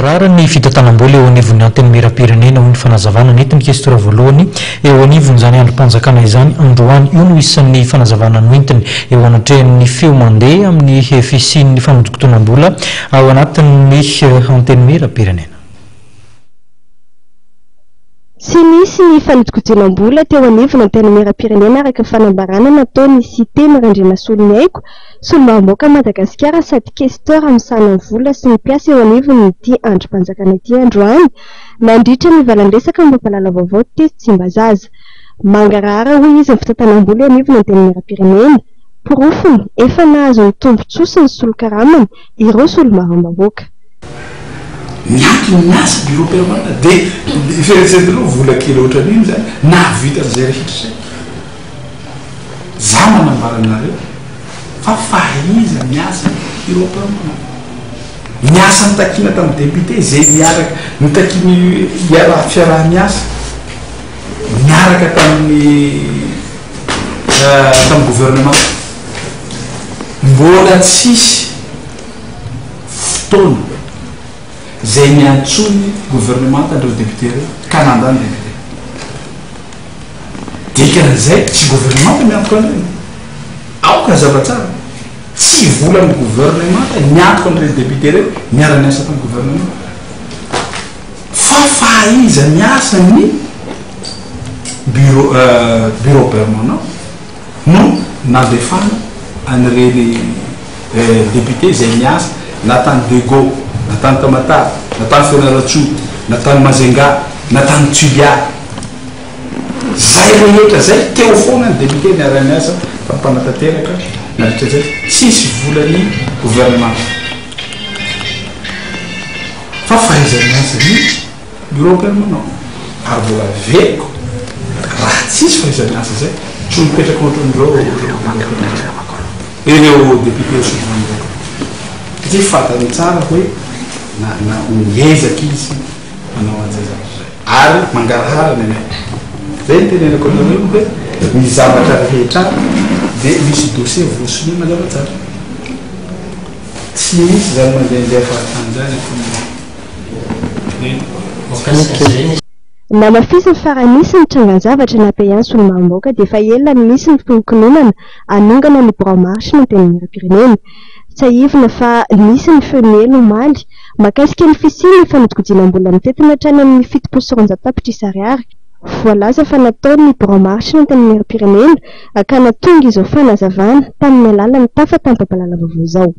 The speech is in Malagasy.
mangarahara ny fitantanam-bola eo anivon'ny anteny mera-pirenena hoy ny fanazavana nentiny kestora voalohany eo anivony zany androm-panjakana izany androany io no isan'ny fanazavana noentiny eo anatrehan'ny feo mandeha amin'ny fisin'ny famonjom-potoanam-bola ao anatin'ny anteny mera-pirenena. Sy nisy ny fanodikojonam-bola teo anivony anteny mera-pirenena araka fanambarana nataony Cité Mirandrena Solonyaiko solombavamboaka Madagasikara sady kestora amin'ny sahan'ny vola sy ny mpiasa eo anivony ity androm-panjakana ity androany nandritra ny valan-dresaka mampalala vaovao ty Tsimbazaza. Mangarahara hoy izy ny fitantanam-bola eo anivony anteny mera-pirenena porofony efa nahazo ny tombontsoa ny solo-karamany ireo solombavamboaka. Niantony miasa bureau permanent dia feritsetinao vola kely ohatran'iny zany nahavita amin'izay rehetra zay. Za manambara aminareo fa fahaiza miasa bureau permanent. Miasa nitakina tamin'ny député zay miaraka nitakiny hiara fiaraha-miasa miaraka tamin'ny gouvernement mbola tsisy fotoana zay miantsony gouvernement andreo député reo ka nandany député dikan'izay tsy gouvernement miantoko an'ireny aoka zava-tsara tsy vola amin'ny gouvernement miantoko an'ireny député reo miara-miasa tamin'ny gouvernement fa fahaiza miasa ny bureau permanent no nandefana an'ireny député zay miasa natany Dego natany Tamatave natany Fianarantsoa natany Mazenga natany Tsulia zay rehetra zay teo foana ny député miara-miasa fampanatanteraka nandritra zay tsisy volany gouvernement fa fahaiza miasa ny bureau permanent ary mbola veko raha tsisy fahaiza miasa zay tsy mipetraka ohatran'ireo ireo député somanireo satria fantany tsara hoe na miezaky izy manao an'izay zavatra ary mangarahara ny zay ny tenenako anareo hoe ny zavatra rehetra dia misy dossier vosony mazava tsara tsy misy zany mandehandeha fahatany zany namafisa ny faranisy ny trangan-javatra nampiany solombavamboaka dia efa ela nisy ny fikononana anongana ny bromarche no teny mera-pirenena tsahivina fa nisy ny feonelo maly makasika ny fisiny ny fanodikojonam-bola mitetina hatrany amin'ny 7 tapitra ariary voalaza fa nataony bromarche no teny mera-pirenena ka natonga izao fanazavana tamin'ny alalan'ny tafatambabalala vaovao zao.